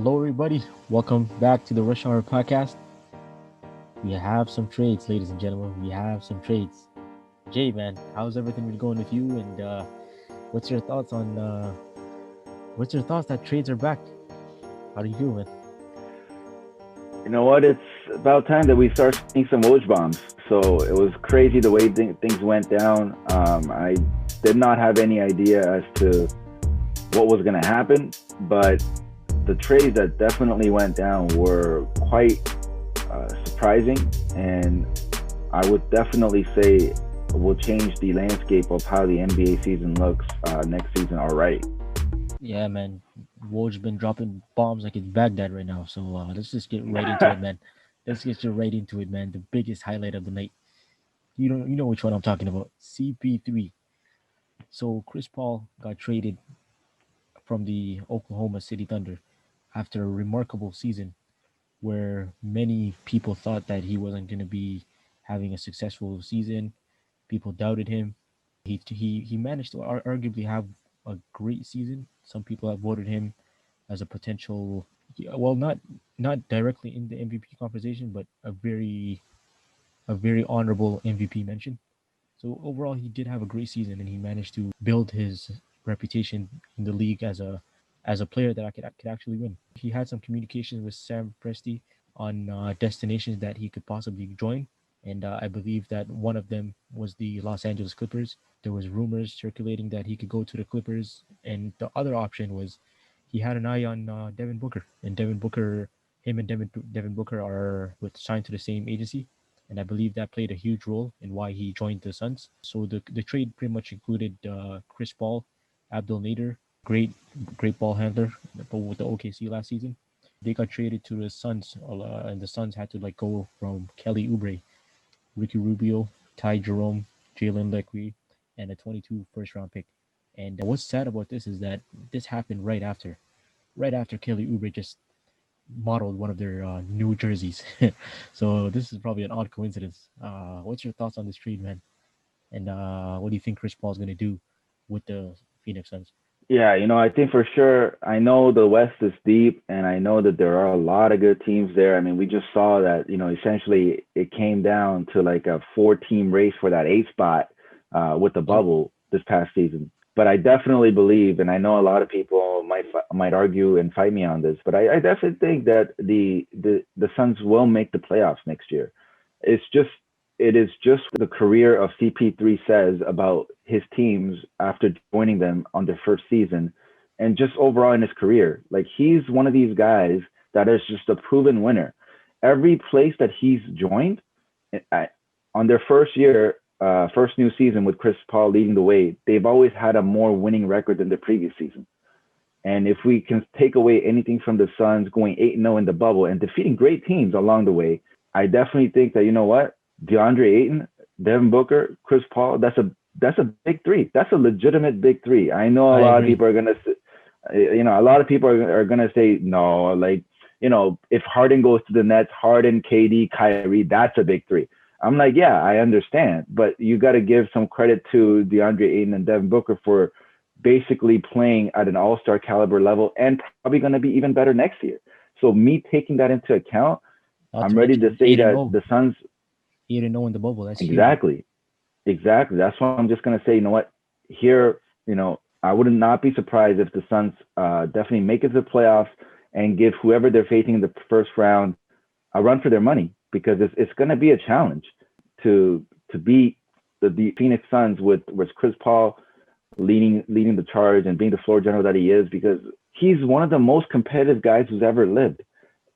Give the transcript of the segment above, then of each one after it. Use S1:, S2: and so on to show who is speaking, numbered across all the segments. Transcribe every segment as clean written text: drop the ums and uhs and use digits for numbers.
S1: Hello, everybody. Welcome back to the Rush Hour podcast. We have some trades, ladies and gentlemen. We have some trades. Jay, man, how's everything been going with you? And what's your thoughts on what's your thoughts that trades are back? How do you feel, man?
S2: You know what? It's about time that we start seeing some Woj bombs. So it was crazy the way things went down. I did not have any idea as to what was going to happen, but the trades that definitely went down were quite surprising, and I would definitely say will change the landscape of how the NBA season looks next season already.
S1: Yeah, man. Woj been dropping bombs like it's Baghdad right now. So let's just get right into it, man. Let's get you right into it, man. The biggest highlight of the night. You know which one I'm talking about. CP3. So Chris Paul got traded from the Oklahoma City Thunder after a remarkable season where many people thought that he wasn't going to be having a successful season. People doubted him. He managed to arguably have a great season. Some people have voted him as a potential, well, not directly in the MVP conversation, but a very honorable MVP mention. So overall, he did have a great season, and he managed to build his reputation in the league as a player that I could actually win. He had some communications with Sam Presti on destinations that he could possibly join, and I believe that one of them was the Los Angeles Clippers. There was rumors circulating that he could go to the Clippers, and the other option was he had an eye on Devin Booker, and him and Devin Booker are signed to the same agency, and I believe that played a huge role in why he joined the Suns. So the trade pretty much included Chris Paul, Abdul Nader, great ball handler, with the OKC last season. They got traded to the Suns, and the Suns had to go from Kelly Oubre, Ricky Rubio, Ty Jerome, Jalen Lecque, and a 22 first round pick. And what's sad about this is that this happened right after Kelly Oubre just modeled one of their new jerseys. So this is probably an odd coincidence. What's your thoughts on this trade, man? And what do you think Chris Paul's going to do with the Phoenix Suns?
S2: Yeah, I think for sure. I know the West is deep, and I know that there are a lot of good teams there. I mean, we just saw that, essentially it came down to like a four-team race for that eighth spot with the
S1: Yep.
S2: bubble this past season. But I definitely believe, and I know a lot of people might argue and fight me on this, but I definitely think that the Suns will make the playoffs next year. It's just it is just the career of CP3 says about his teams after joining them on their first season and just overall in his career. Like he's one of these guys that is just a proven winner. Every place that he's joined on their first year, first new season with Chris Paul leading the way, they've always had a more winning record than the previous season. And if we can take away anything from the Suns going 8-0 in the bubble and defeating great teams along the way, I definitely think that, you know what, DeAndre Ayton, Devin Booker, Chris Paul, that's a big three. That's a legitimate big three. I know a
S1: I
S2: lot of
S1: agree.
S2: people are gonna, a lot of people are gonna say no. Like, if Harden goes to the Nets, Harden, KD, Kyrie, that's a big three. I'm like, yeah, I understand, but you got to give some credit to DeAndre Ayton and Devin Booker for basically playing at an all-star caliber level and probably going to be even better next year. So me taking that into account,
S1: Not to
S2: I'm ready to
S1: mention
S2: say
S1: 8 and
S2: that
S1: 0,
S2: the Suns
S1: 8 and 0 in the bubble. That's huge.
S2: exactly, exactly. That's why I'm just going to say, you know what, here, I would not be surprised if the Suns definitely make it to the playoffs and give whoever they're facing in the first round a run for their money because it's going to be a challenge to beat the Phoenix Suns with Chris Paul leading the charge and being the floor general that he is because he's one of the most competitive guys who's ever lived.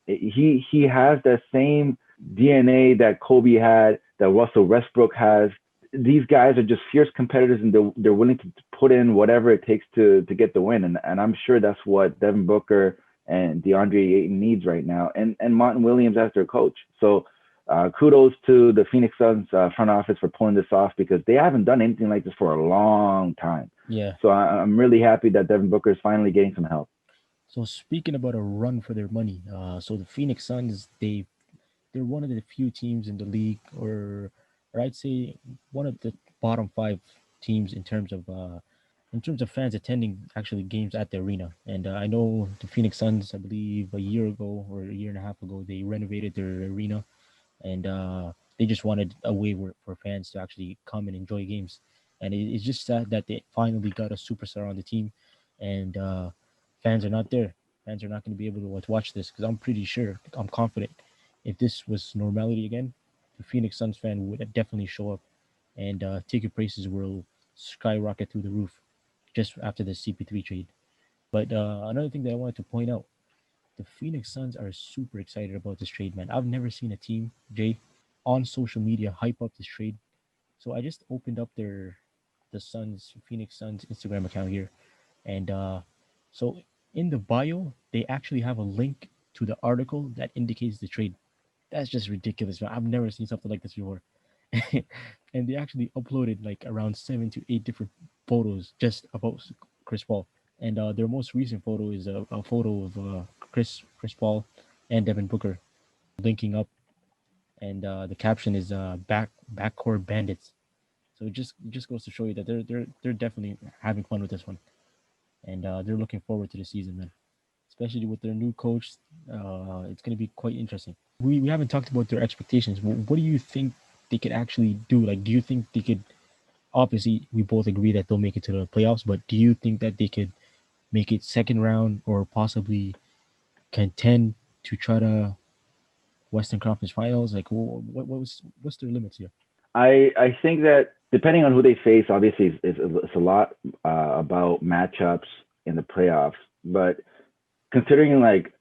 S2: He has that same DNA that Kobe had, that Russell Westbrook has. These guys are just fierce competitors and they're willing to put in whatever it takes to get the win. And I'm sure that's what Devin Booker and DeAndre Ayton needs right now, and Martin Williams as their coach. So kudos to the Phoenix Suns front office for pulling this off because they haven't done anything like this for a long time.
S1: Yeah.
S2: So I'm really happy that Devin Booker is finally getting some help.
S1: So speaking about a run for their money, so the Phoenix Suns, they're one of the few teams in the league, or I'd say one of the bottom five teams in terms of in terms of fans attending actually games at the arena. And I know the Phoenix Suns, I believe a year ago or a year and a half ago, they renovated their arena, and they just wanted a way for fans to actually come and enjoy games. And it's just sad that they finally got a superstar on the team, and fans are not there. Fans are not going to be able to watch this because I'm pretty sure, I'm confident, if this was normality again, the Phoenix Suns fan would definitely show up, and ticket prices will skyrocket through the roof just after the CP3 trade. But another thing that I wanted to point out, the Phoenix Suns are super excited about this trade, man. I've never seen a team, Jay, on social media hype up this trade. So I just opened up the Suns, Phoenix Suns Instagram account here, and so in the bio they actually have a link to the article that indicates the trade. That's just ridiculous, man. I've never seen something like this before. And they actually uploaded like around 7 to 8 different photos just about Chris Paul. And their most recent photo is a photo of Chris Paul and Devin Booker linking up, and the caption is backcourt bandits. So it just goes to show you that they're definitely having fun with this one, and they're looking forward to the season, man. Especially with their new coach, it's going to be quite interesting. We haven't talked about their expectations. What do you think they could actually do? Like, do you think they could? Obviously, we both agree that they'll make it to the playoffs, but do you think that they could make it second round or possibly contend to try to Western Conference Finals? Like, what's their limits here?
S2: I think that depending on who they face, obviously it's a lot about matchups in the playoffs. But considering like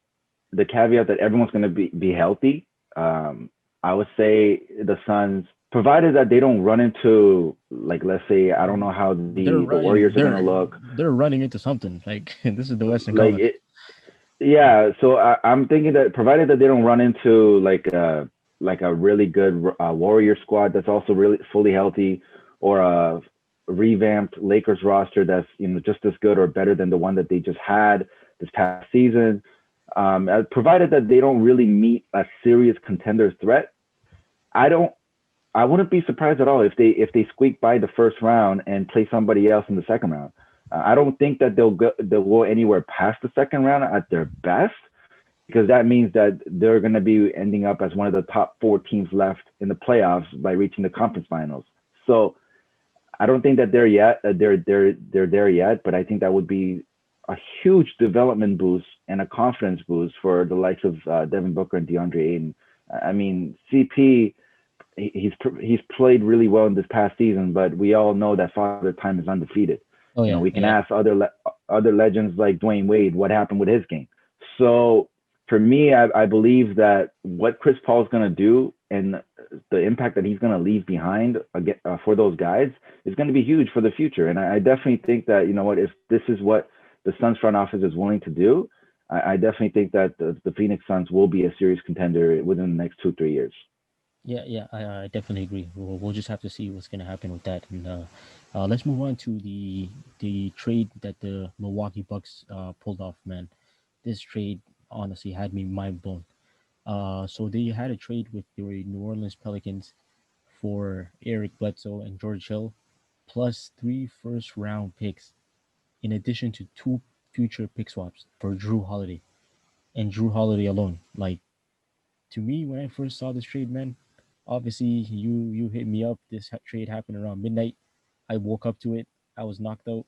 S2: the caveat that everyone's going to be healthy, I would say the Suns, provided that they don't run into like, let's say, I don't know how
S1: They're
S2: the
S1: running.
S2: Warriors are going to look
S1: They're running into something. Like this is the Western
S2: like
S1: Conference.
S2: it. Yeah, so I'm thinking that provided that they don't run into like a really good Warrior squad that's also really fully healthy, or a revamped Lakers roster that's just as good or better than the one that they just had this past season. Provided that they don't really meet a serious contenders threat, I don't. I wouldn't be surprised at all if they squeak by the first round and play somebody else in the second round. I don't think that they'll go anywhere past the second round at their best, because that means that they're going to be ending up as one of the top four teams left in the playoffs by reaching the conference finals. So I don't think that they're yet. They're there yet, but I think that would be a huge development boost and a confidence boost for the likes of Devin Booker and DeAndre Ayton. I mean, CP, he's played really well in this past season, but we all know that Father Time is undefeated.
S1: Oh yeah,
S2: We can
S1: yeah,
S2: ask other legends like Dwayne Wade what happened with his game. So for me, I believe that what Chris Paul is going to do and the impact that he's going to leave behind again, for those guys is going to be huge for the future. And I definitely think that, if this is what the Suns front office is willing to do, I definitely think that the Phoenix Suns will be a serious contender within the next 2-3 years.
S1: yeah, yeah. I definitely agree. We'll just have to see what's gonna happen with that. And let's move on to the trade that the Milwaukee Bucks pulled off. Man, this trade honestly had me mind blown. So they had a trade with the New Orleans Pelicans for Eric Bledsoe and George Hill, plus three first round picks, in addition to two future pick swaps for Drew Holiday and Drew Holiday alone. Like, to me, when I first saw this trade, man, obviously you hit me up. This trade happened around midnight. I woke up to it. I was knocked out.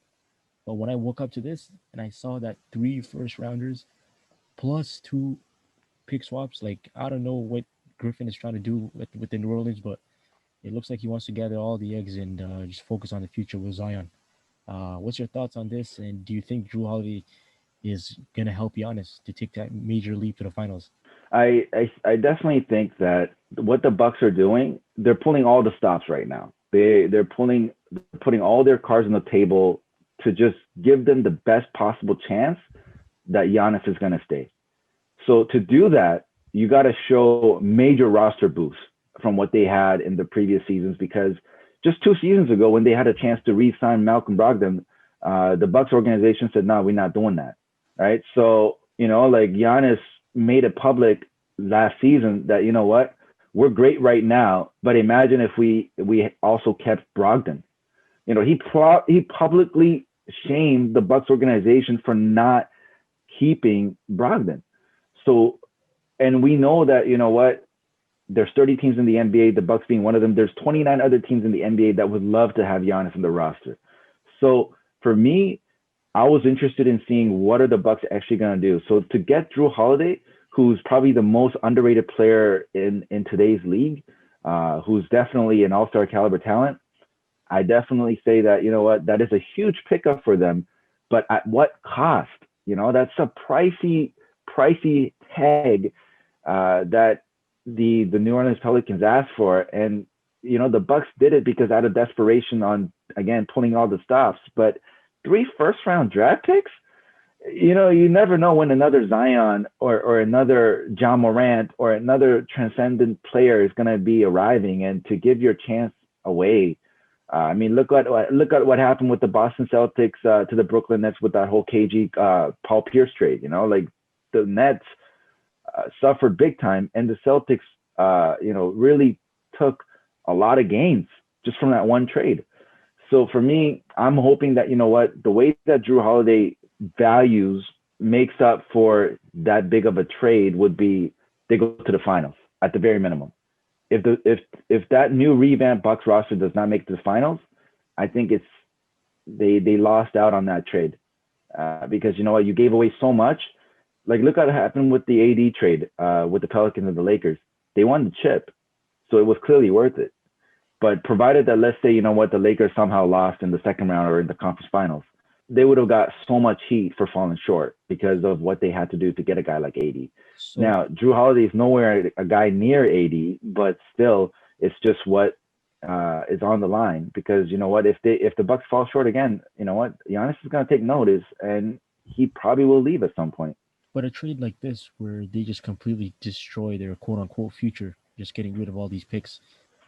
S1: But when I woke up to this and I saw that three first rounders plus two pick swaps, like I don't know what Griffin is trying to do with the New Orleans, but it looks like he wants to gather all the eggs and just focus on the future with Zion. What's your thoughts on this? And do you think Drew Holiday is gonna help Giannis to take that major leap to the finals?
S2: I definitely think that what the Bucks are doing, they're pulling all the stops right now. They're putting all their cards on the table to just give them the best possible chance that Giannis is going to stay. So to do that, you got to show major roster boosts from what they had in the previous seasons, because just 2 seasons ago, when they had a chance to re-sign Malcolm Brogdon, the Bucks organization said, "No, we're not doing that." Right? So like Giannis made it public last season that what, we're great right now, but imagine if we also kept Brogdon. He publicly shame the Bucks organization for not keeping Brogdon. So, and we know that, you know what, there's 30 teams in the NBA, the Bucks being one of them. There's 29 other teams in the NBA that would love to have Giannis in the roster. So for me, I was interested in seeing what are the Bucks actually going to do. So to get Jrue Holiday, who's probably the most underrated player in today's league, who's definitely an all-star caliber talent, I definitely say that, you know what, that is a huge pickup for them. But at what cost? You know, that's a pricey tag that the New Orleans Pelicans asked for. And, you know, the Bucks did it because out of desperation on, again, pulling all the stops. But 3 first-round draft picks, you know, you never know when another Zion or another John Morant or another transcendent player is going to be arriving, and to give your chance away. I mean, look at what happened with the Boston Celtics to the Brooklyn Nets with that whole KG Paul Pierce trade. You know, like the Nets suffered big time, and the Celtics, you know, really took a lot of gains just from that one trade. So for me, I'm hoping that, you know what, the way that Jrue Holiday values makes up for that big of a trade would be they go to the finals at the very minimum. If that new revamped Bucks roster does not make it to the finals, I think it's they lost out on that trade because, you know what, you gave away so much. Like, look at what happened with the AD trade with the Pelicans and the Lakers. They won the chip, so it was clearly worth it. But provided that, let's say, you know what, the Lakers somehow lost in the second round or in the conference finals, they would have got so much heat for falling short because of what they had to do to get a guy like AD.
S1: So
S2: Now, Jrue Holiday is nowhere a guy near AD, but still, it's just what is on the line. Because, you know what, if the Bucks fall short again, you know what, Giannis is going to take notice, and he probably will leave at some point.
S1: but a trade like this, where they just completely destroy their quote unquote future, just getting rid of all these picks,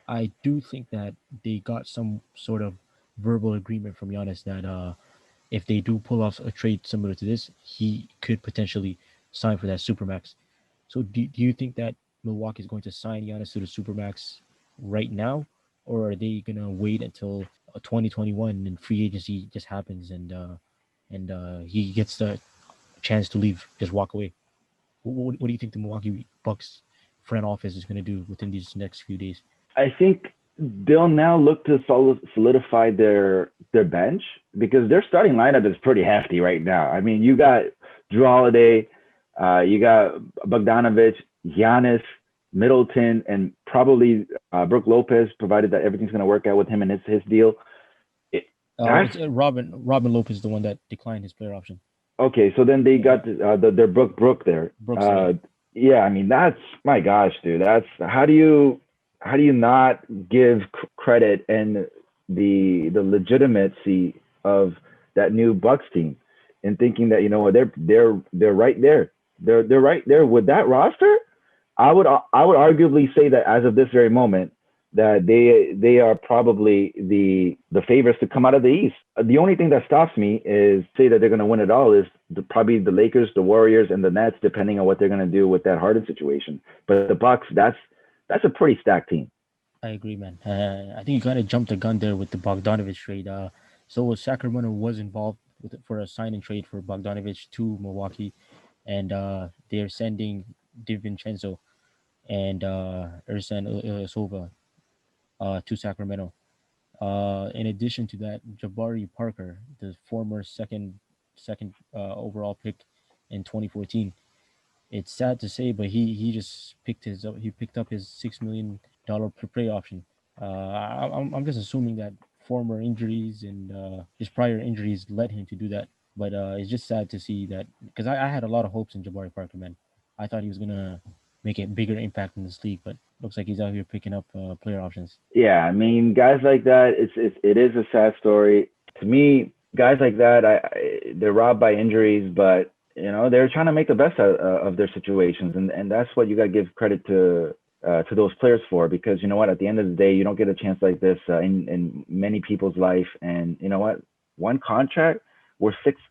S1: I do think that they got some sort of verbal agreement from Giannis that if they do pull off a trade similar to this, he could potentially sign for that supermax. So do you think that Milwaukee is going to sign Giannis to the supermax right now, or are they gonna wait until 2021 and free agency just happens and he gets the chance to leave, just walk away? What do you think the Milwaukee Bucks front office is going to do within these next few days?
S2: I think they'll now look to solidify their bench because their starting lineup is pretty hefty right now. I mean, you got Jrue Holiday, you got Bogdanovich, Giannis, Middleton, and probably Brook Lopez, provided that everything's going to work out with him and his deal. It, that's
S1: It's Robin Lopez, the one that declined his player option.
S2: okay. So then they got their Brook there.
S1: Brooks, yeah.
S2: Yeah, I mean, that's, my gosh, dude. That's how do you not give credit and the legitimacy of that new Bucks team, and thinking that, you know what, they're right there. They're right there with that roster. I would arguably say that as of this very moment, that they are probably the favorites to come out of the East. The only thing that stops me is say that they're going to win it all is probably the Lakers, the Warriors, and the Nets, depending on what they're going to do with that Harden situation. But the Bucks, that's a pretty stacked team.
S1: I agree, man. I think you kind of jumped the gun there with the Bogdanovich trade. So Sacramento was involved for a sign and trade for Bogdanovich to Milwaukee, and they're sending DiVincenzo and Ersan Ilyasova to Sacramento. In addition to that, Jabari Parker, the former second overall pick in 2014. It's sad to say, but he just picked up his $6 million per play option. I'm just assuming that former injuries and his prior injuries led him to do that. But it's just sad to see that, because I had a lot of hopes in Jabari Parker, man. I thought he was gonna make a bigger impact in this league, but looks like he's out here picking up player options.
S2: Yeah, I mean, guys like that, it is a sad story to me. Guys like that, they're robbed by injuries, but you know they're trying to make the best out of their situations, and that's what you got to give credit to those players for, because you know what, at the end of the day, you don't get a chance like this in many people's life, and you know what, one contract worth six,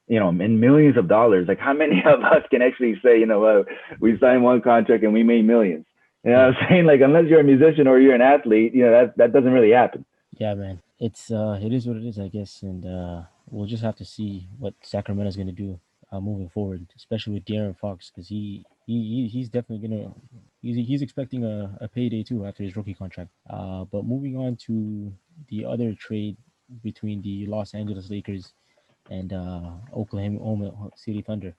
S2: you know, in millions of dollars. Like, how many of us can actually say, you know what, we signed one contract and we made millions? You know what I'm saying? Like, unless you're a musician or you're an athlete, you know, that doesn't really happen.
S1: Yeah, man. it is what it is, I guess, and we'll just have to see what Sacramento's going to do moving forward, especially with De'Aaron Fox, because he's definitely gonna he's expecting a payday too after his rookie contract. But moving on to the other trade between the Los Angeles Lakers and Oklahoma City Thunder,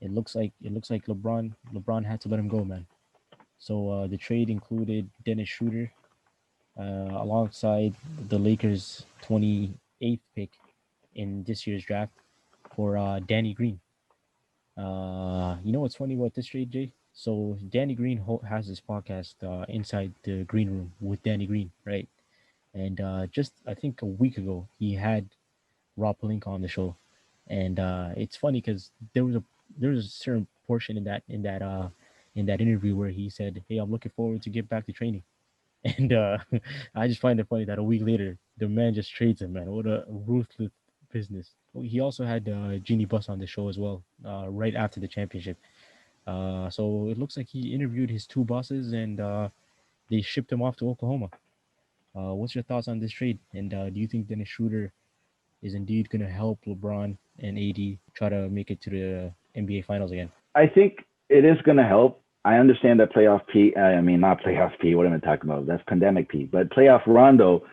S1: it looks like LeBron had to let him go, man. So the trade included Dennis Schroeder alongside the Lakers' 28th pick in this year's draft for Danny Green. You know what's funny about this trade, Jay? So Danny Green has this podcast, Inside the Green Room with Danny Green, right? And just I think a week ago, he had Rob Pelinka on the show, and it's funny because there was a certain portion in that interview where he said, "Hey, I'm looking forward to get back to training." And I just find it funny that a week later, the man just trades him, man. What a ruthless business. He also had Jeannie Buss on the show as well, right after the championship. So it looks like he interviewed his two bosses and they shipped him off to Oklahoma. What's your thoughts on this trade? And do you think Dennis Schroeder is indeed going to help LeBron and AD try to make it to the NBA Finals again?
S2: I think it is going to help. I understand that playoff P. I mean, not playoff P. What am I talking about? That's pandemic P. But playoff Rondo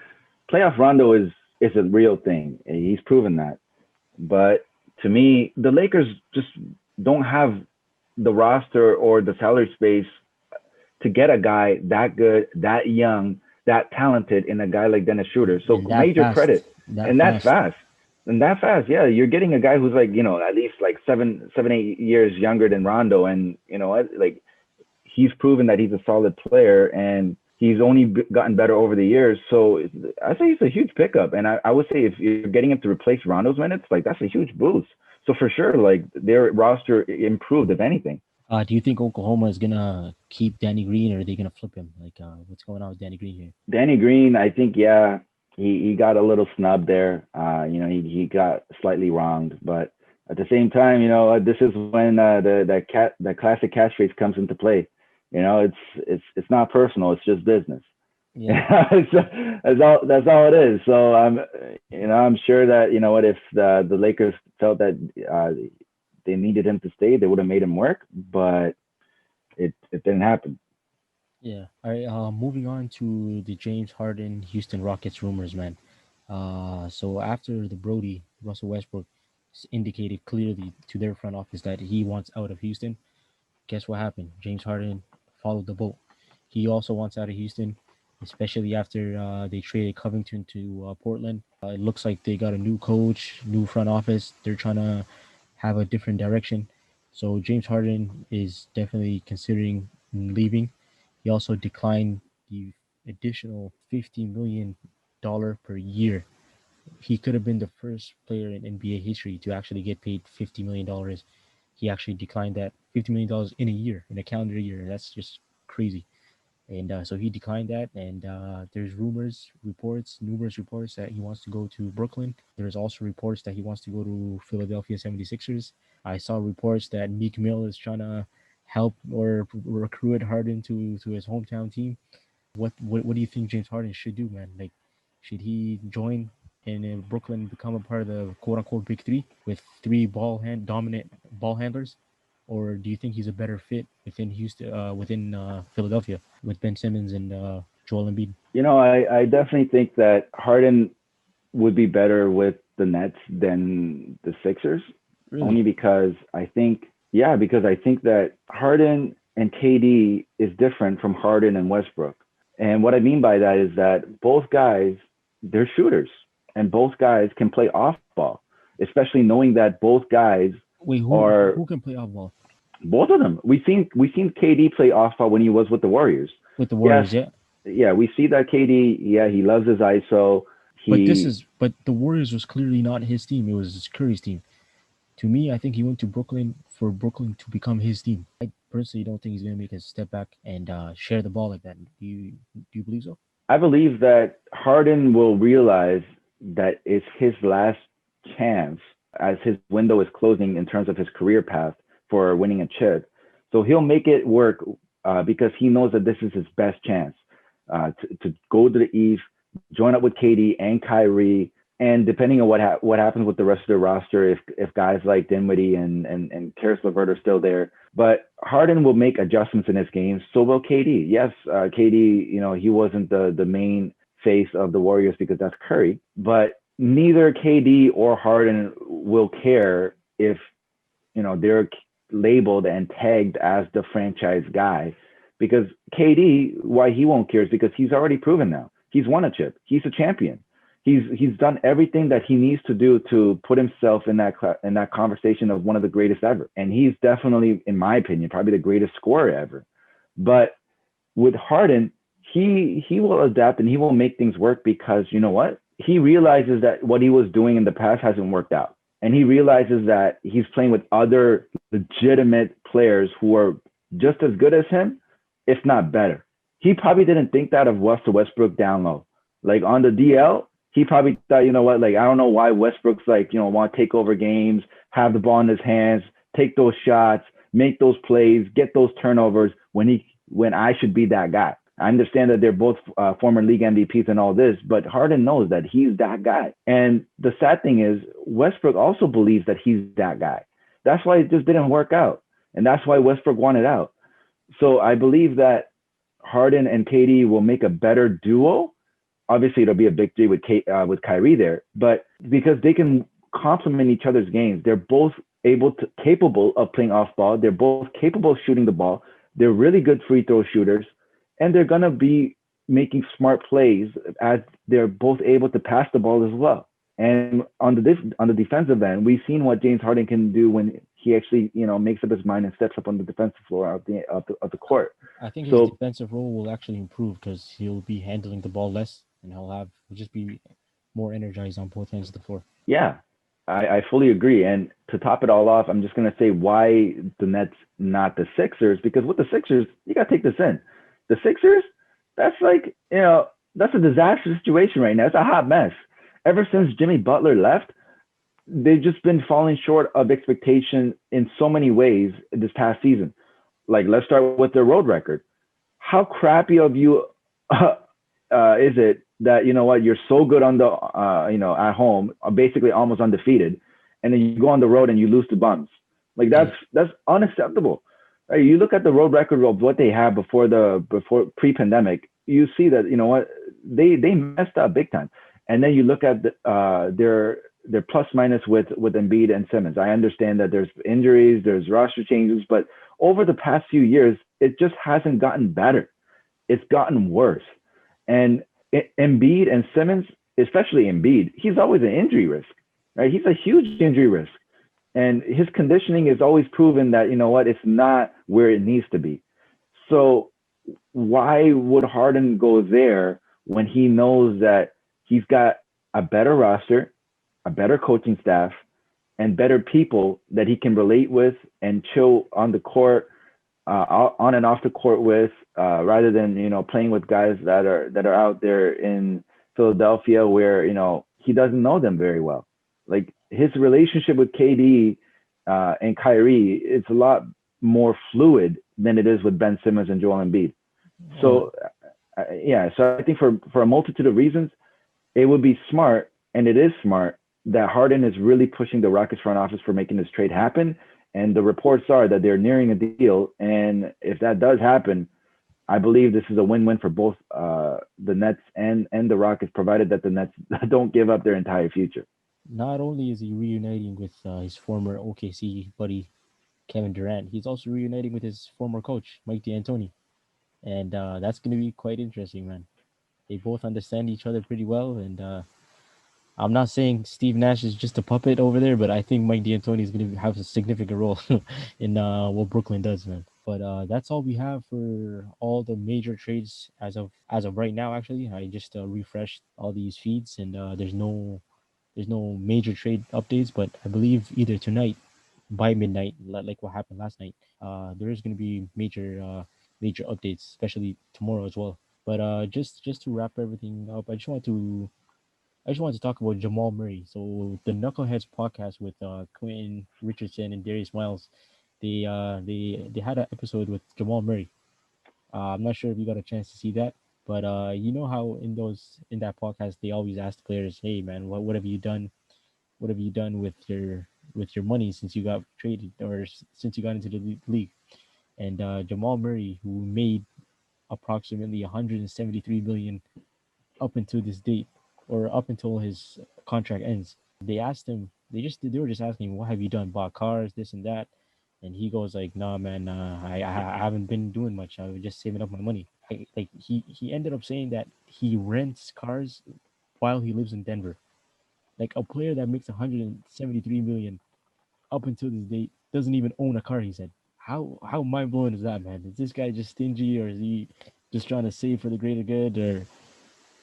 S2: is a real thing. He's proven that. But to me, the Lakers just don't have the roster or the salary space to get a guy that good, that young, that talented in a guy like Dennis Schroeder. So
S1: And that
S2: major
S1: fast.
S2: credit,
S1: That
S2: and that's
S1: fast.
S2: fast. And that fast, yeah. You're getting a guy who's like, at least like 8 years younger than Rondo, and like he's proven that he's a solid player, and he's only gotten better over the years. So I say he's a huge pickup, and I would say if you're getting him to replace Rondo's minutes, like that's a huge boost. So for sure, like their roster improved if anything.
S1: Do you think Oklahoma is gonna keep Danny Green, or are they gonna flip him? Like, what's going on with Danny Green here?
S2: Danny Green, I think, yeah, he got a little snubbed there. He got slightly wronged, but at the same time, this is when the classic catchphrase comes into play. It's not personal; it's just business.
S1: Yeah,
S2: That's all it is. So I'm sure that what if the Lakers felt that they needed him to stay, they would have made him work, but it didn't happen.
S1: yeah. All right. Moving on to the James Harden Houston Rockets rumors, man. So after the Brody Russell Westbrook indicated clearly to their front office that he wants out of Houston, guess what happened? James Harden followed the boat. He also wants out of Houston, especially after they traded Covington to Portland. It looks like they got a new coach, new front office. They're trying to have a different direction. So James Harden is definitely considering leaving. He also declined the additional $50 million per year. He could have been the first player in NBA history to actually get paid $50 million. He actually declined that $50 million in a year, in a calendar year. That's just crazy. And so he declined that. And there's numerous reports that he wants to go to Brooklyn. There's also reports that he wants to go to Philadelphia 76ers. I saw reports that Meek Mill is trying to help or recruit Harden to his hometown team. What do you think James Harden should do, man? Like, should he join in Brooklyn, become a part of the quote unquote big three with three dominant ball handlers, or do you think he's a better fit within Philadelphia with Ben Simmons and Joel Embiid?
S2: I definitely think that Harden would be better with the Nets than the Sixers,
S1: Really?
S2: only because I think that Harden and KD is different from Harden and Westbrook. And what I mean by that is that both guys, they're shooters, and both guys can play off ball, especially knowing that both guys
S1: Wait, who
S2: are
S1: who can play off ball
S2: both of them. We seen KD play off ball when he was with the Warriors.
S1: with the
S2: Yes,
S1: Warriors? Yeah,
S2: yeah, we see that KD. Yeah, he loves his ISO. He
S1: but the Warriors was clearly not his team. It was Curry's team. To me, I think he went to Brooklyn for Brooklyn to become his team. I personally don't think he's going to make a step back and share the ball like that. Do you believe so?
S2: I believe that Harden will realize that it's his last chance as his window is closing in terms of his career path for winning a chip. So he'll make it work because he knows that this is his best chance to go to the East, join up with KD and Kyrie, and depending on what happens with the rest of the roster, if guys like Dinwiddie and Karis LeVert are still there, but Harden will make adjustments in his game. So will KD. Yes, KD, he wasn't the main face of the Warriors because that's Curry, but neither KD or Harden will care if they're labeled and tagged as the franchise guy, because KD, why he won't care is because he's already proven now. He's won a chip. He's a champion. He's done everything that he needs to do to put himself in that conversation of one of the greatest ever. And he's definitely, in my opinion, probably the greatest scorer ever. But with Harden, he will adapt and he will make things work, because you know what? He realizes that what he was doing in the past hasn't worked out. And he realizes that he's playing with other legitimate players who are just as good as him, if not better. He probably didn't think that of Russell Westbrook down low. Like on the DL, he probably thought, you know what, like I don't know why Westbrook's like, want to take over games, have the ball in his hands, take those shots, make those plays, get those turnovers when I should be that guy. I understand that they're both former league MVPs and all this, but Harden knows that he's that guy. And the sad thing is, Westbrook also believes that he's that guy. That's why it just didn't work out. And that's why Westbrook wanted out. So I believe that Harden and KD will make a better duo. Obviously, it'll be a victory with Kyrie there, but because they can complement each other's games, they're both capable of playing off ball. They're both capable of shooting the ball. They're really good free throw shooters, and they're gonna be making smart plays as they're both able to pass the ball as well. And on the defensive end, we've seen what James Harden can do when he actually makes up his mind and steps up on the defensive floor of the court.
S1: I think his
S2: So
S1: defensive role will actually improve because he'll be handling the ball less and he'll just be more energized on both ends of the floor.
S2: yeah, I fully agree. And to top it all off, I'm just gonna say why the Nets, not the Sixers, because with the Sixers, you gotta take this in. The Sixers, that's like, that's a disaster situation right now. It's a hot mess. Ever since Jimmy Butler left, they've just been falling short of expectation in so many ways this past season. Like, let's start with their road record. How crappy of you is it that you're so good on the at home, basically almost undefeated, and then you go on the road and you lose to bums? Like
S1: Yeah.
S2: that's unacceptable. Right? You look at the road record of what they had before pre-pandemic, you see that they messed up big time. And then you look at their plus minus with Embiid and Simmons. I understand that there's injuries, there's roster changes, but over the past few years, it just hasn't gotten better. It's gotten worse. And Embiid and Simmons, especially Embiid, he's always an injury risk, right? He's a huge injury risk. And his conditioning is always proven that, it's not where it needs to be. So why would Harden go there when he knows that he's got a better roster, a better coaching staff, and better people that he can relate with and chill on the court, on and off the court with, rather than playing with guys that are out there in Philadelphia where he doesn't know them very well. Like his relationship with KD and Kyrie, it's a lot more fluid than it is with Ben Simmons and Joel Embiid. So so I think for a multitude of reasons, it would be smart, and it is smart, that Harden is really pushing the Rockets front office for making this trade happen. And the reports are that they're nearing a deal. And if that does happen, I believe this is a win-win for both the Nets and the Rockets, provided that the Nets don't give up their entire future.
S1: Not only is he reuniting with his former OKC buddy Kevin Durant, he's also reuniting with his former coach Mike D'Antoni, and that's going to be quite interesting, man. They both understand each other pretty well, and I'm not saying Steve Nash is just a puppet over there, but I think Mike D'Antoni is going to have a significant role in what Brooklyn does, man. But that's all we have for all the major trades as of right now. Actually, I just refreshed all these feeds, and there's no major trade updates. But I believe either tonight by midnight, like what happened last night, there is going to be major updates, especially tomorrow as well. But just to wrap everything up, I just wanted to talk about Jamal Murray. So the Knuckleheads podcast with Quentin Richardson and Darius Miles, they had an episode with Jamal Murray. I'm not sure if you got a chance to see that, But you know how in that podcast they always ask players, "Hey man, what have you done? What have you done with your money since you got traded or since you got into the league?" And Jamal Murray, who made approximately 173 million up until this date, or up until his contract ends. They asked him, they were just asking him, "What have you done? Bought cars, this and that?" And he goes like, "Nah, man, I haven't been doing much. I was just saving up my money." Like he ended up saying that he rents cars while he lives in Denver. Like a player that makes 173 million up until this date doesn't even own a car. He said, "How mind blowing is that, man? Is this guy just stingy, or is he just trying to save for the greater good, or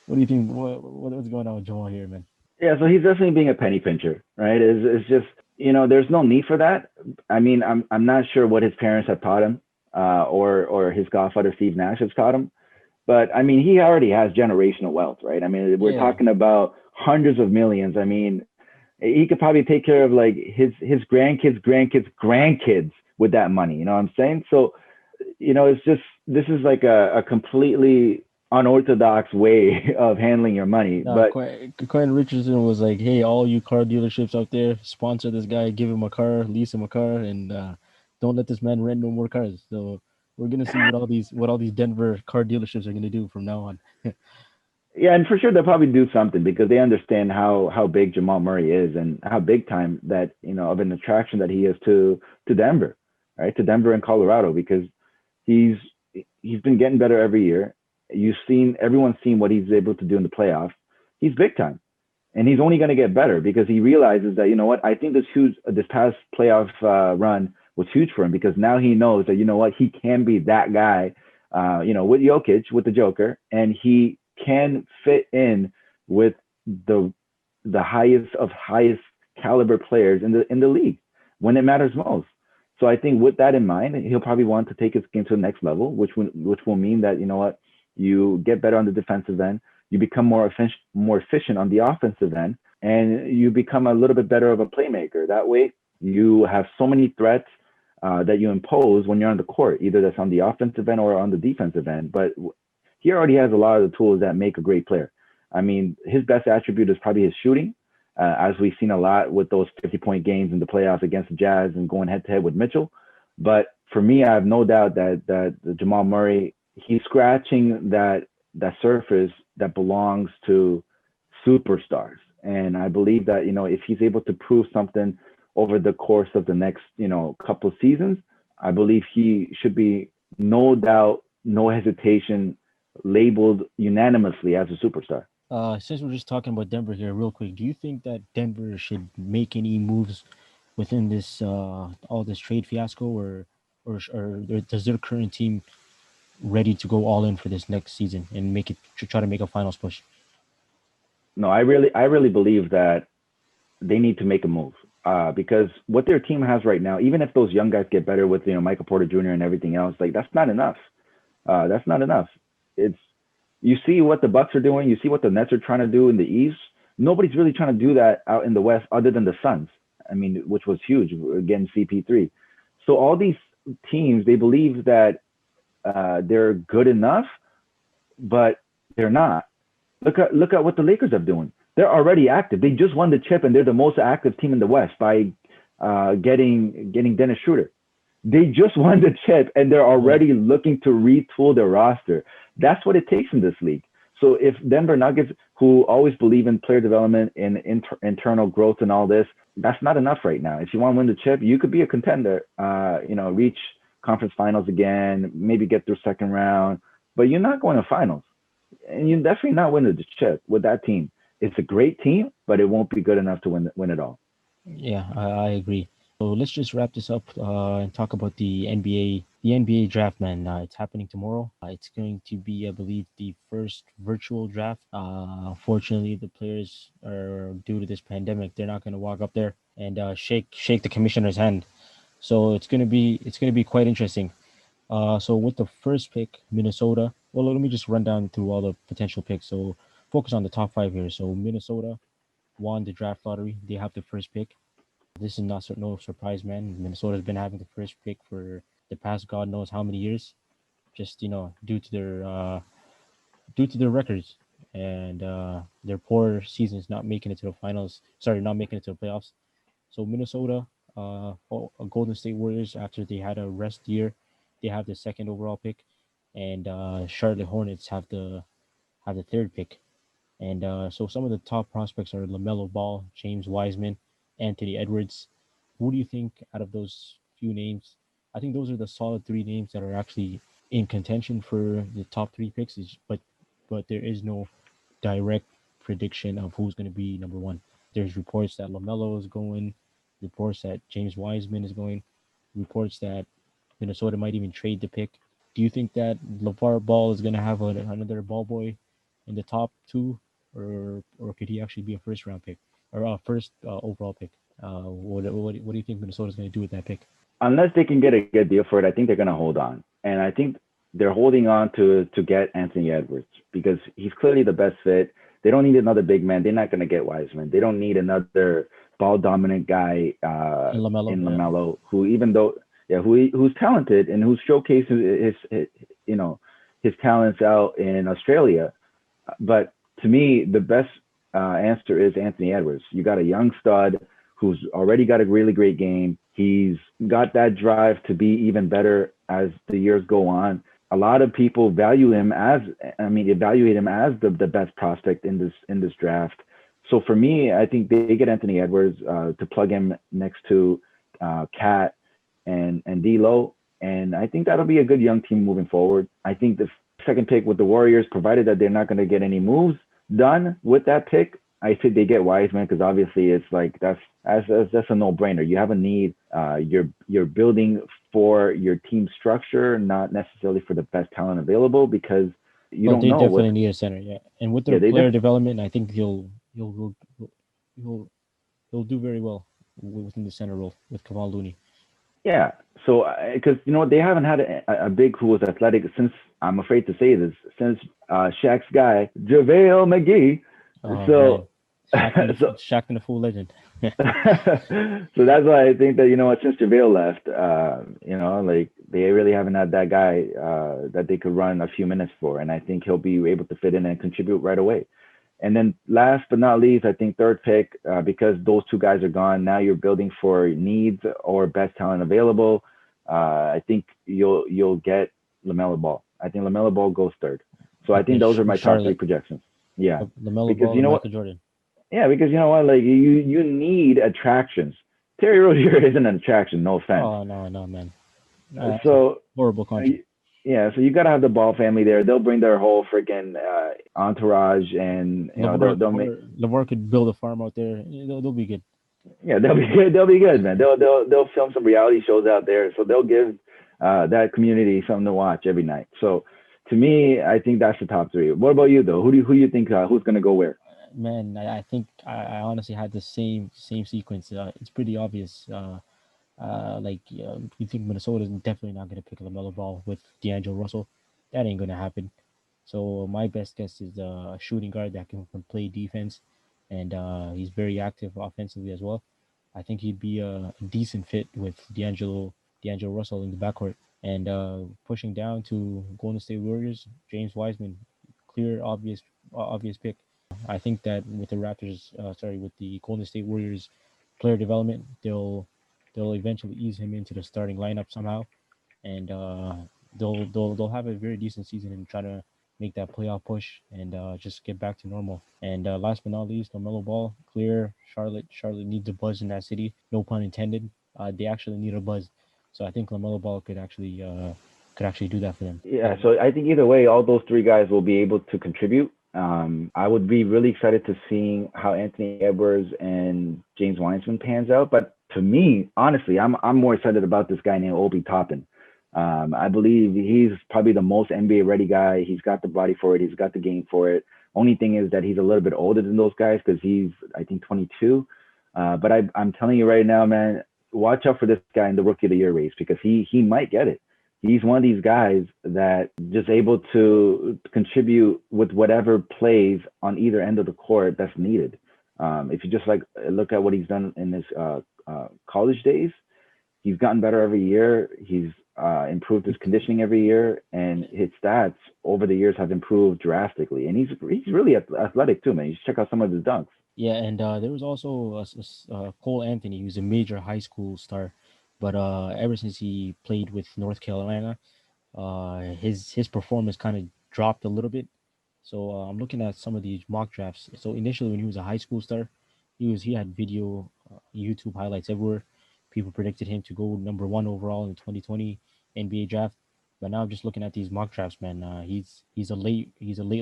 S1: what do you think? What's going on with Jamal here, man?"
S2: Yeah, so he's definitely being a penny pincher, right? It's just there's no need for that. I mean, I'm not sure what his parents have taught him, or his godfather Steve Nash has taught him, but I mean, he already has generational wealth, right? I mean, we're
S1: Yeah,
S2: talking about hundreds of millions. I mean, he could probably take care of like his grandkids, grandkids with that money. You know what I'm saying? So it's just this is like a completely unorthodox way of handling your money. But
S1: Quentin Richardson was like, "Hey, all you car dealerships out there, sponsor this guy, give him a car, lease him a car, and don't let this man rent no more cars." So we're gonna see what all these Denver car dealerships are gonna do from now on.
S2: yeah, and for sure they'll probably do something because they understand how big Jamal Murray is and how big time that of an attraction that he is to Denver, right? To Denver and Colorado because he's he's been getting better every year. Everyone's seen what he's able to do in the playoffs. He's big time, and he's only going to get better because he realizes that what I think this past playoff run was huge for him because now he knows that what he can be that guy, with Jokic with the Joker, and he can fit in with the highest caliber players in the league when it matters most. So I think with that in mind, he'll probably want to take his game to the next level, which will mean that you get better on the defensive end, you become more efficient on the offensive end, and you become a little bit better of a playmaker. That way, you have so many threats that you impose when you're on the court, either that's on the offensive end or on the defensive end. But he already has a lot of the tools that make a great player. I mean, his best attribute is probably his shooting, as we've seen a lot with those 50-point games in the playoffs against the Jazz and going head to head with Mitchell. But for me, I have no doubt that Jamal Murray, he's scratching that surface that belongs to superstars. And I believe that if he's able to prove something over the course of the next couple of seasons, I believe he should be no doubt, no hesitation, labeled unanimously as a superstar.
S1: Since we're just talking about Denver here, real quick, do you think that Denver should make any moves within this all this trade fiasco, or does their current team ready to go all in for this next season and make it try to make a finals push?
S2: No, I really believe that they need to make a move because what their team has right now, even if those young guys get better with Michael Porter Jr. and everything else, like that's not enough. That's not enough. It's You see what the Bucks are doing. You see what the Nets are trying to do in the East. Nobody's really trying to do that out in the West other than the Suns. I mean, which was huge again, CP3. So all these teams, they believe that they're good enough, but they're not. Look at what the Lakers are doing. They're already active. They just won the chip, and they're the most active team in the West by getting Dennis Schroeder. They just won the chip, and they're
S1: Yeah.
S2: already looking to retool their roster. That's what it takes in this league. So if Denver Nuggets, who always believe in player development and internal growth and all this, that's not enough right now. If you want to win the chip, you could be a contender. Reach conference finals again, maybe get through second round, but you're not going to finals, and you're definitely not winning the chip with that team. It's a great team, but it won't be good enough to win it all.
S1: Yeah, I agree. So let's just wrap this up and talk about the NBA. The NBA draft, man. It's happening tomorrow. It's going to be, I believe, the first virtual draft. Fortunately, the players are due to this pandemic. They're not going to walk up there and shake the commissioner's hand. So it's gonna be quite interesting. So with the first pick, Minnesota. Well, let me just run down through all the potential picks. So focus on the top five here. So Minnesota won the draft lottery. They have the first pick. This is no surprise, man. Minnesota's been having the first pick for the past God knows how many years. Just due to their due to their records and their poor seasons, not making it to the finals. Sorry, not making it to the playoffs. So Minnesota, Golden State Warriors, after they had a rest year, they have the second overall pick, and Charlotte Hornets have the third pick. And so some of the top prospects are LaMelo Ball, James Wiseman, Anthony Edwards. Who do you think out of those few names? I think those are the solid three names that are actually in contention for the top three picks. But there is no direct prediction of who's going to be number one. There's reports that LaMelo is going, reports that James Wiseman is going, reports that Minnesota might even trade the pick. Do you think that LeVar Ball is going to have another ball boy in the top two, or could he actually be a first round pick or a first overall pick? What do you think Minnesota's going to do with that pick?
S2: Unless they can get a good deal for it, I think they're going to hold on. And I think they're holding on to get Anthony Edwards because he's clearly the best fit. They don't need another big man. They're not going to get Wiseman. They don't need another ball dominant guy
S1: And LaMelo,
S2: in
S1: yeah.
S2: Lamelo, who even though who's talented and who's showcases his his talents out in Australia. But to me, the best answer is Anthony Edwards. You got a young stud who's already got a really great game. He's got that drive to be even better as the years go on. A lot of people value him as, evaluate him as the best prospect in this draft. So for me, I think they get Anthony Edwards to plug him next to Cat and D'Lo, and I think that'll be a good young team moving forward. I think the second pick with the Warriors, provided that they're not going to get any moves done with that pick, I think they get Wiseman because obviously it's like that's a no-brainer. You have a need. You're building for your team structure, not necessarily for the best talent available because you
S1: But
S2: don't
S1: they
S2: know what.
S1: definitely need a center, yeah. And with
S2: Yeah,
S1: their player development, I think he'll he'll do very well within the center role with Kamal Looney.
S2: yeah. So because you know they haven't had a big who was athletic since I'm afraid to say this since Shaq's guy JaVale McGee.
S1: Oh man,
S2: So so
S1: Shaq and the full legend.
S2: so that's why I think that since JaVale left, like they really haven't had that guy that they could run a few minutes for, and I think he'll be able to fit in and contribute right away. And then last but not least, I think third pick because those two guys are gone. Now you're building for needs or best talent available. I think you'll get Lamelo Ball. I think Lamelo Ball goes third. So I think
S1: Okay,
S2: those are my top three
S1: Charlotte,
S2: projections. Yeah,
S1: Lamelo
S2: because
S1: Ball,
S2: you
S1: and
S2: know what?
S1: Michael Jordan.
S2: Yeah, because you know what? Like you need attractions. Terry Rozier isn't an attraction. No offense.
S1: Oh no, no man, that's a
S2: So
S1: horrible contract.
S2: yeah, so you gotta have the Ball family there. They'll bring their whole freaking entourage, and
S1: LeVar could build a farm out there. They'll be good.
S2: they'll be good. They'll be good, man. They'll film some reality shows out there, so they'll give that community something to watch every night. So to me, I think that's the top three. What about you though? Who do you think who's gonna go where?
S1: Man, I think I honestly had the same sequence. It's pretty obvious. You think Minnesota's definitely not going to pick LaMelo Ball with D'Angelo Russell. That ain't going to happen. So my best guess is a shooting guard that can play defense, and he's very active offensively as well. I think he'd be a decent fit with D'Angelo Russell in the backcourt. And pushing down to Golden State Warriors, James Wiseman, clear obvious pick. I think that with the with the Golden State Warriors player development, they'll eventually ease him into the starting lineup somehow, and they'll have a very decent season and try to make that playoff push and just get back to normal. And last but not least, Lamelo Ball, clear. Charlotte needs a buzz in that city. No pun intended. They actually need a buzz, so I think Lamelo Ball could actually do that for them.
S2: Yeah, so I think either way, all those three guys will be able to contribute. I would be really excited to seeing how Anthony Edwards and James Wiseman pans out. But to me, honestly, I'm more excited about this guy named Obi Toppin. I believe he's probably the most NBA ready guy. He's got the body for it. He's got the game for it. Only thing is that he's a little bit older than those guys because he's I think 22. But I'm telling you right now, man, watch out for this guy in the Rookie of the Year race because he might get it. He's one of these guys that just able to contribute with whatever plays on either end of the court that's needed. If you just like look at what he's done in his college days, he's gotten better every year. He's improved his conditioning every year, and his stats over the years have improved drastically. And he's really athletic too, man. You should check out some of his dunks.
S1: Yeah, and there was also Cole Anthony, who's a major high school star, but ever since he played with North Carolina, his performance kind of dropped a little bit. So I'm looking at some of these mock drafts. So initially, when he was a high school star, he had video, YouTube highlights everywhere. People predicted him to go number one overall in the 2020 NBA draft. But now I'm just looking at these mock drafts, man. He's a late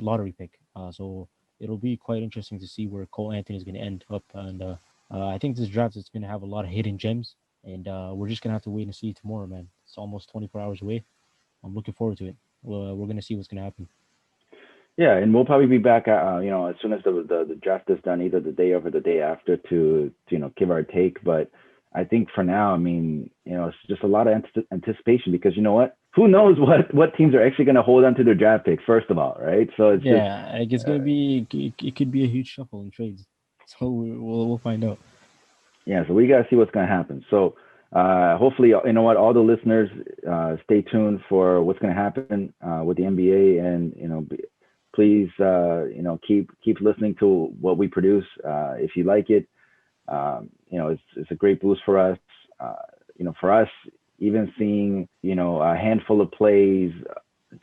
S1: lottery pick. So it'll be quite interesting to see where Cole Anthony is going to end up. And I think this draft is going to have a lot of hidden gems. And we're just going to have to wait and see tomorrow, man. It's almost 24 hours away. I'm looking forward to it. We're going to see what's going to happen.
S2: Yeah, and we'll probably be back, as soon as the draft is done, either the day of or the day after, to give our take. But I think for now, I mean, it's just a lot of anticipation, because you know what? Who knows what teams are actually going to hold on to their draft picks, first of all, right? So it's
S1: Yeah, it's going to be, it could be a huge shuffle in trades. So we'll find out.
S2: Yeah, so we got to see what's going to happen. So hopefully, all the listeners, stay tuned for what's going to happen with the NBA, and please keep listening to what we produce. If you like it, it's a great boost for us. For us, even seeing a handful of plays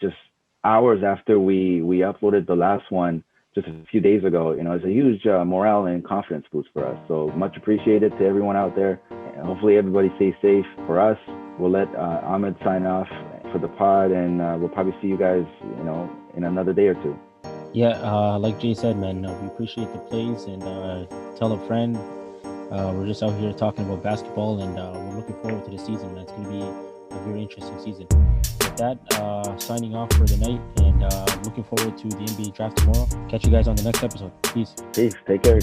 S2: just hours after we uploaded the last one just a few days ago, it's a huge morale and confidence boost for us. So much appreciated to everyone out there. And hopefully everybody stays safe. For us, we'll let Ahmed sign off for the pod, and we'll probably see you guys, in another day or two.
S1: Yeah, like Jay said, man, we appreciate the plays, and tell a friend. We're just out here talking about basketball, and we're looking forward to the season. It's going to be a very interesting season. With that, signing off for the night, and looking forward to the NBA draft tomorrow. Catch you guys on the next episode. Peace.
S2: Peace. Take care.